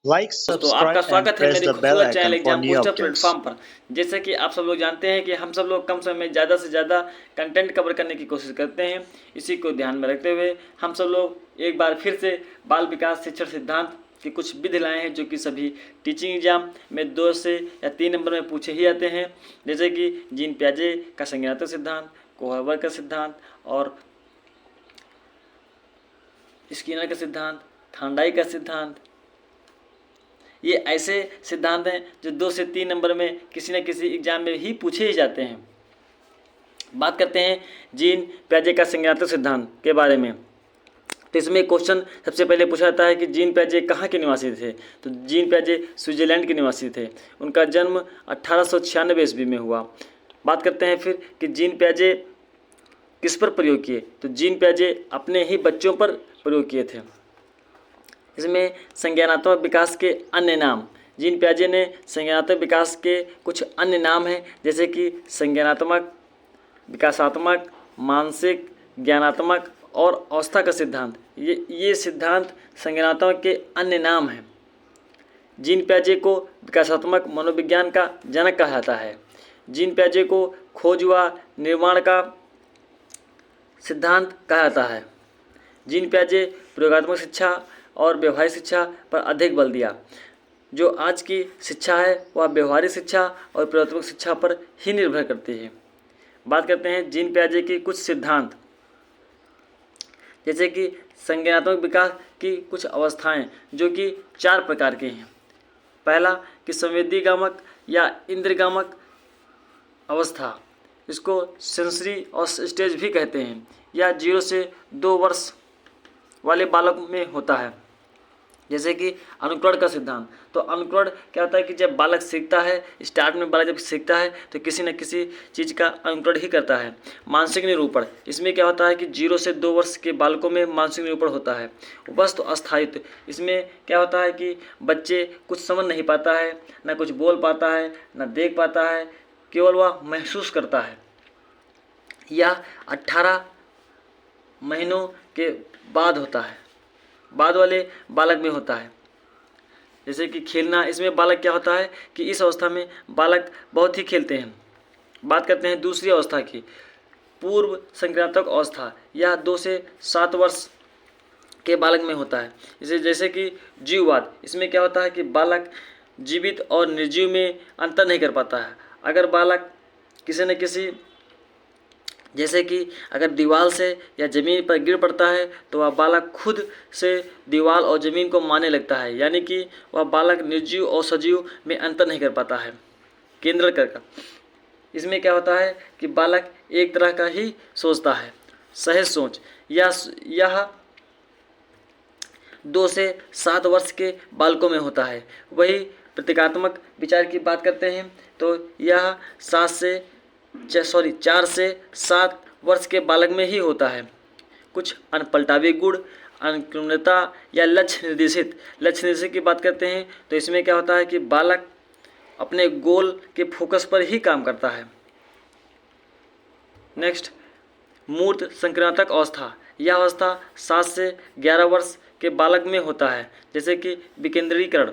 Like, दोस्तों आपका subscribe, and स्वागत है press मेरे the bell खूबसूरत channel icon for exam new booster updates. Platform पर। जैसे कि आप सब लोग जानते हैं कि हम सब लोग कम समय में ज़्यादा से ज़्यादा कंटेंट कवर करने की कोशिश करते हैं। इसी को ध्यान में रखते हुए हम सब लोग एक बार फिर से बाल विकास शिक्षण सिद्धांत की कुछ विधि लाए हैं, जो कि सभी टीचिंग एग्जाम में 2 से या 3 नंबर में पूछे ही जाते हैं। जैसे कि जीन प्याजे का संज्ञानात्मक सिद्धांत, कोहलबर्ग का सिद्धांत और स्किनर का सिद्धांत, थांडाई का सिद्धांत। ये ऐसे सिद्धांत हैं जो 2 से 3 नंबर में किसी न किसी एग्जाम में ही पूछे ही जाते हैं। बात करते हैं जीन प्याजे का संज्ञानात्मक सिद्धांत के बारे में। तो इसमें क्वेश्चन सबसे पहले पूछा जाता है कि जीन प्याजे कहाँ के निवासी थे। तो जीन प्याजे स्विट्जरलैंड के निवासी थे। उनका जन्म 1896 ईस्वी में हुआ। बात करते हैं फिर कि जीन प्याजे किस पर प्रयोग किए। तो जीन प्याजे अपने ही बच्चों पर प्रयोग किए थे। इसमें संज्ञानात्मक विकास के अन्य नाम, जीन प्याजे ने संज्ञानात्मक विकास के कुछ अन्य नाम हैं, जैसे कि संज्ञानात्मक, विकासात्मक, मानसिक, ज्ञानात्मक और अवस्था का सिद्धांत। ये सिद्धांत संज्ञानात्मक के अन्य नाम हैं। जीन प्याजे को विकासात्मक मनोविज्ञान का जनक कहा जाता है। जीन प्याजे को खोज व निर्माण का सिद्धांत कहा जाता है। जीन प्याजे प्रयोगात्मक शिक्षा और व्यवहारिक शिक्षा पर अधिक बल दिया। जो आज की शिक्षा है वह व्यवहारिक शिक्षा और प्रयोगात्मक शिक्षा पर ही निर्भर करती है। बात करते हैं जीन प्याजे की कुछ सिद्धांत, जैसे कि संज्ञानात्मक विकास की कुछ अवस्थाएं, जो कि 4 प्रकार की हैं। पहला कि संवेदीगामक या इंद्रियगामक अवस्था, इसको सेंसरी और स्टेज भी कहते हैं, या 0 से 2 वर्ष वाले बालक में होता है। जैसे कि अनुकरण का सिद्धांत। तो अनुकरण क्या होता है कि जब बालक सीखता है, स्टार्ट में बालक जब सीखता है तो किसी न किसी चीज़ का अनुकरण ही करता है। मानसिक निरूपण, इसमें क्या होता है कि 0 से 2 वर्ष के बालकों में मानसिक निरूपण होता है। वस्तु अस्थायित्व, इसमें क्या होता है कि बच्चे कुछ समझ नहीं पाता है, ना कुछ बोल पाता है, ना देख पाता है, केवल वह महसूस करता है। यह 18 महीनों के बाद होता है, बाद वाले बालक में होता है। जैसे कि खेलना, इसमें बालक क्या होता है कि इस अवस्था में बालक बहुत ही खेलते हैं। बात करते हैं दूसरी अवस्था की, पूर्व संक्रांतक अवस्था। यह 2 से 7 वर्ष के बालक में होता है। जैसे कि जीववाद, इसमें क्या होता है कि बालक जीवित और निर्जीव में अंतर नहीं कर पाता है। अगर बालक किसी न किसी, जैसे कि अगर दीवार से या ज़मीन पर गिर पड़ता है तो वह बालक खुद से दीवार और ज़मीन को मारने लगता है, यानी कि वह बालक निर्जीव और सजीव में अंतर नहीं कर पाता है। केंद्र का, इसमें क्या होता है कि बालक एक तरह का ही सोचता है, सहज सोच। यह 2 से 7 वर्ष के बालकों में होता है। वही प्रतीकात्मक विचार की बात करते हैं तो यह 4 से 7 वर्ष के बालक में ही होता है। कुछ अनपलटावे गुण, अनुकूलता या लक्ष्य निर्देशित की बात करते हैं तो इसमें क्या होता है कि बालक अपने गोल के फोकस पर ही काम करता है। नेक्स्ट, मूर्त संक्रांतक अवस्था। यह अवस्था 7 से 11 वर्ष के बालक में होता है। जैसे कि विकेंद्रीकरण,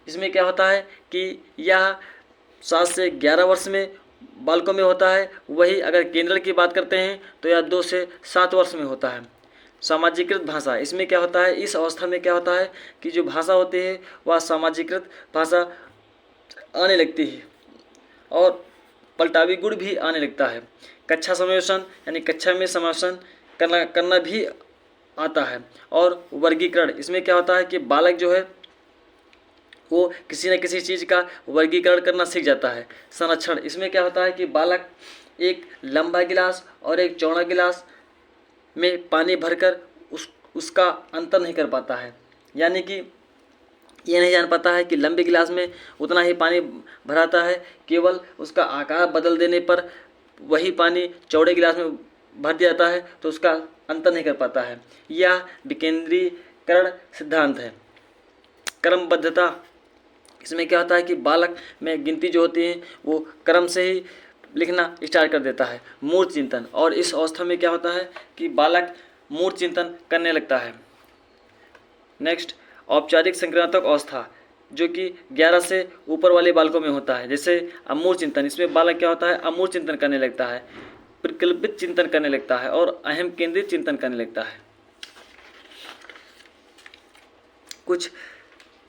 इसमें क्या होता है कि यह 7 से 11 वर्ष में बालकों में होता है। वही अगर केंद्र की बात करते हैं तो यह 2 से 7 वर्ष में होता है। सामाजिकृत भाषा, इसमें क्या होता है, इस अवस्था में क्या होता है कि जो भाषा होती है वह सामाजिकृत भाषा आने लगती है और पलटावी गुण भी आने लगता है। कक्षा समावेशन, यानी कक्षा में समावेशन करना भी आता है। और वर्गीकरण, इसमें क्या होता है कि बालक जो है वो किसी न किसी चीज़ का वर्गीकरण करना सीख जाता है। संरक्षण, इसमें क्या होता है कि बालक एक लंबा गिलास और एक चौड़ा गिलास में पानी भरकर उसका अंतर नहीं कर पाता है, यानी कि ये नहीं जान पाता है कि लंबे गिलास में उतना ही पानी भराता है, केवल उसका आकार बदल देने पर वही पानी चौड़े गिलास में भर दिया जाता है, तो उसका अंतर नहीं कर पाता है। यह विकेंद्रीकरण सिद्धांत है। क्रमबद्धता, इसमें क्या होता है कि बालक में गिनती जो होती है वो क्रम से ही लिखना स्टार्ट कर देता है। मूर्त चिंतन, और इस अवस्था में क्या होता है कि बालक मूर्त चिंतन करने लगता है। नेक्स्ट, औपचारिक संज्ञानात्मक अवस्था जो कि 11 से ऊपर वाले बालकों में होता है, जैसे अमूर्त चिंतन। इसमें बालक क्या होता है, अमूर्त चिंतन करने लगता है, परिकल्पित चिंतन करने लगता है और अहम केंद्रित चिंतन करने लगता है। कुछ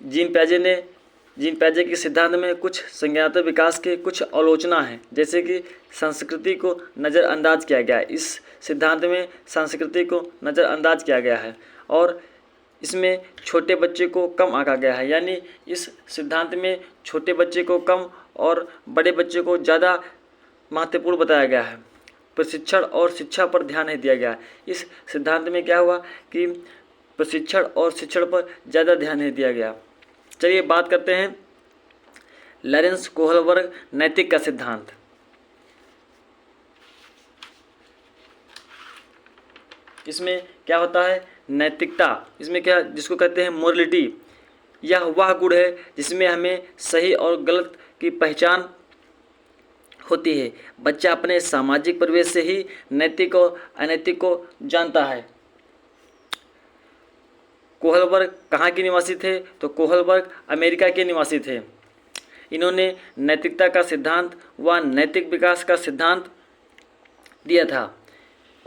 जीन पियाजे के सिद्धांत में कुछ संज्ञानात्मक विकास के कुछ आलोचना है, जैसे कि संस्कृति को नज़रअंदाज किया गया है। इस सिद्धांत में संस्कृति को नज़रअंदाज किया गया है और इसमें छोटे बच्चे को कम आंका गया है, यानी इस सिद्धांत में छोटे बच्चे को कम और बड़े बच्चे को ज़्यादा महत्वपूर्ण बताया गया है। प्रशिक्षण और शिक्षा पर ध्यान नहीं दिया गया। इस सिद्धांत में क्या हुआ कि प्रशिक्षण और शिक्षण पर ज़्यादा ध्यान नहीं दिया गया। चलिए बात करते हैं लॉरेंस कोहलबर्ग नैतिक का सिद्धांत। इसमें क्या होता है, नैतिकता। इसमें क्या, जिसको कहते हैं मोरलिटी, यह वह गुण है जिसमें हमें सही और गलत की पहचान होती है। बच्चा अपने सामाजिक परिवेश से ही नैतिक और अनैतिक को जानता है। कोहलबर्ग कहाँ के निवासी थे, तो कोहलबर्ग अमेरिका के निवासी थे। इन्होंने नैतिकता का सिद्धांत व नैतिक विकास का सिद्धांत दिया था।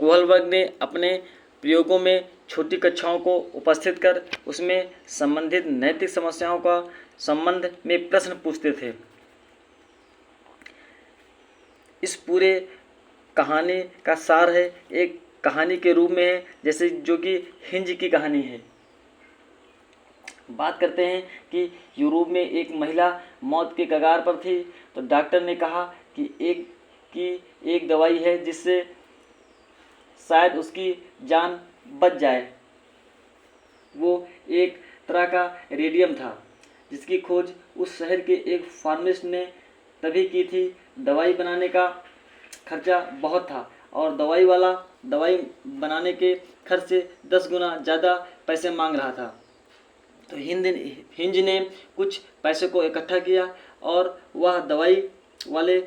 कोहलबर्ग ने अपने प्रयोगों में छोटी कक्षाओं को उपस्थित कर उसमें संबंधित नैतिक समस्याओं का संबंध में प्रश्न पूछते थे। इस पूरे कहानी का सार है, एक कहानी के रूप में है, जैसे जो कि हिंज की कहानी है। बात करते हैं कि यूरोप में एक महिला मौत के कगार पर थी, तो डॉक्टर ने कहा कि एक दवाई है जिससे शायद उसकी जान बच जाए। वो एक तरह का रेडियम था जिसकी खोज उस शहर के एक फार्मासिस्ट ने तभी की थी। दवाई बनाने का खर्चा बहुत था और दवाई वाला दवाई बनाने के खर्च से 10 गुना ज़्यादा पैसे मांग रहा था। तो हिंज ने कुछ पैसे को इकट्ठा किया और वह दवाई वाले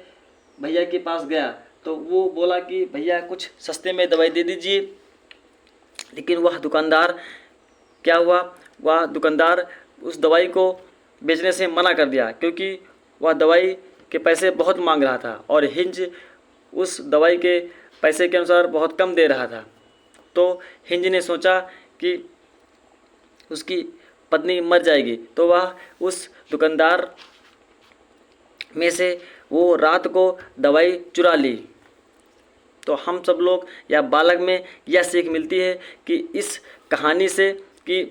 भैया के पास गया। तो वो बोला कि भैया कुछ सस्ते में दवाई दे दीजिए, लेकिन वह दुकानदार क्या हुआ, वह दुकानदार उस दवाई को बेचने से मना कर दिया, क्योंकि वह दवाई के पैसे बहुत मांग रहा था और हिंज उस दवाई के पैसे के अनुसार बहुत कम दे रहा था। तो हिंज ने सोचा कि उसकी पत्नी मर जाएगी, तो वह उस दुकानदार में से वो रात को दवाई चुरा ली। तो हम सब लोग या बालक में यह सीख मिलती है कि इस कहानी से कि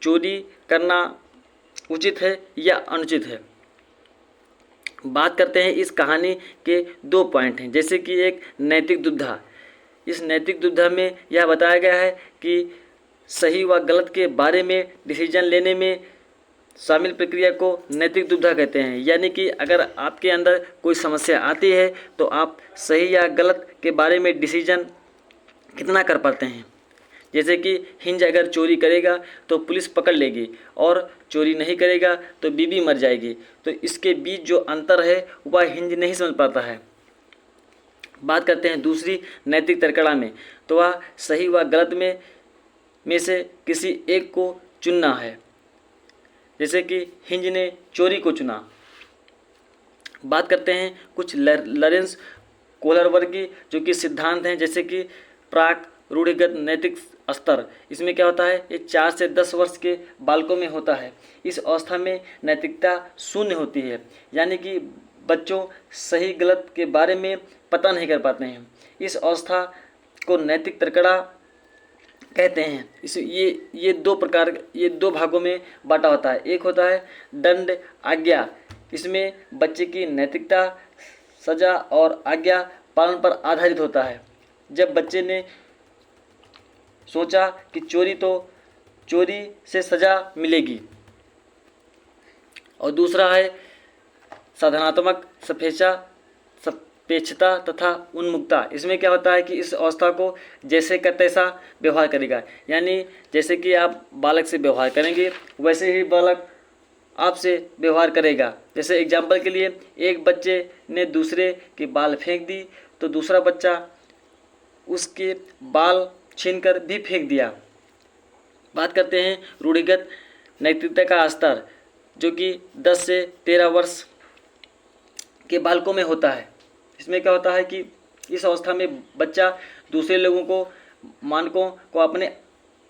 चोरी करना उचित है या अनुचित है। बात करते हैं, इस कहानी के 2 पॉइंट हैं, जैसे कि एक नैतिक दुविधा। इस नैतिक दुविधा में यह बताया गया है कि सही व गलत के बारे में डिसीजन लेने में शामिल प्रक्रिया को नैतिक दुविधा कहते हैं। यानी कि अगर आपके अंदर कोई समस्या आती है तो आप सही या गलत के बारे में डिसीजन कितना कर पाते हैं। जैसे कि हिंज अगर चोरी करेगा तो पुलिस पकड़ लेगी और चोरी नहीं करेगा तो बीवी मर जाएगी। तो इसके बीच जो अंतर है वह हिंज नहीं समझ पाता है। बात करते हैं दूसरी नैतिक तर्कड़ा में, तो वह सही व गलत में से किसी एक को चुनना है। जैसे कि हिंज ने चोरी को चुना। बात करते हैं कुछ लॉरेंस कोहलबर्ग की जो कि सिद्धांत हैं, जैसे कि प्राक रूढ़िगत नैतिक स्तर। इसमें क्या होता है, ये 4 से 10 वर्ष के बालकों में होता है। इस अवस्था में नैतिकता शून्य होती है, यानी कि बच्चों सही गलत के बारे में पता नहीं कर पाते हैं। इस अवस्था को नैतिक तर्कड़ा कहते हैं। ये 2 भागों में बांटा होता है। एक होता है दंड आज्ञा। इसमें बच्चे की नैतिकता सजा और आज्ञा पालन पर आधारित होता है। जब बच्चे ने सोचा कि चोरी से सजा मिलेगी। और दूसरा है साधनात्मक सापेक्षता तथा उन्मुक्ता। इसमें क्या होता है कि इस अवस्था को जैसे का तैसा व्यवहार करेगा, यानी जैसे कि आप बालक से व्यवहार करेंगे वैसे ही बालक आपसे व्यवहार करेगा। जैसे एग्जाम्पल के लिए एक बच्चे ने दूसरे के बाल फेंक दी तो दूसरा बच्चा उसके बाल छीनकर भी फेंक दिया। बात करते हैं रूढ़िगत नैतिकता का स्तर जो कि 10 से 13 वर्ष के बालकों में होता है। इसमें क्या होता है कि इस अवस्था में बच्चा दूसरे लोगों को मानकों को अपने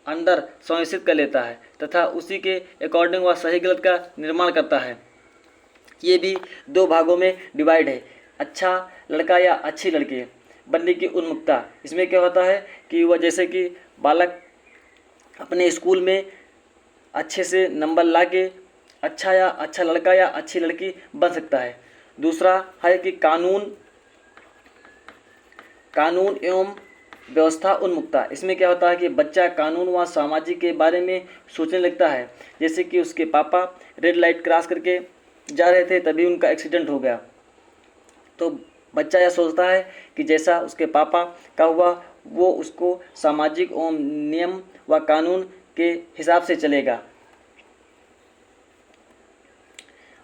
अंदर संवेशित कर लेता है तथा उसी के अकॉर्डिंग वह सही गलत का निर्माण करता है। ये भी 2 भागों में डिवाइड है, अच्छा लड़का या अच्छी लड़की बनने की उन्मुखता। इसमें क्या होता है कि वह जैसे कि बालक अपने स्कूल में अच्छे से नंबर ला के अच्छा लड़का या अच्छी लड़की बन सकता है। दूसरा है कि कानून एवं व्यवस्था उन्मुखता। इसमें क्या होता है कि बच्चा कानून व सामाजिक के बारे में सोचने लगता है। जैसे कि उसके पापा रेड लाइट क्रॉस करके जा रहे थे, तभी उनका एक्सीडेंट हो गया, तो बच्चा यह सोचता है कि जैसा उसके पापा का हुआ वो उसको सामाजिक एवं नियम व कानून के हिसाब से चलेगा।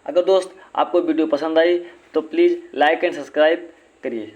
अगर दोस्त आपको वीडियो पसंद आई तो प्लीज़ लाइक एंड सब्सक्राइब करिए।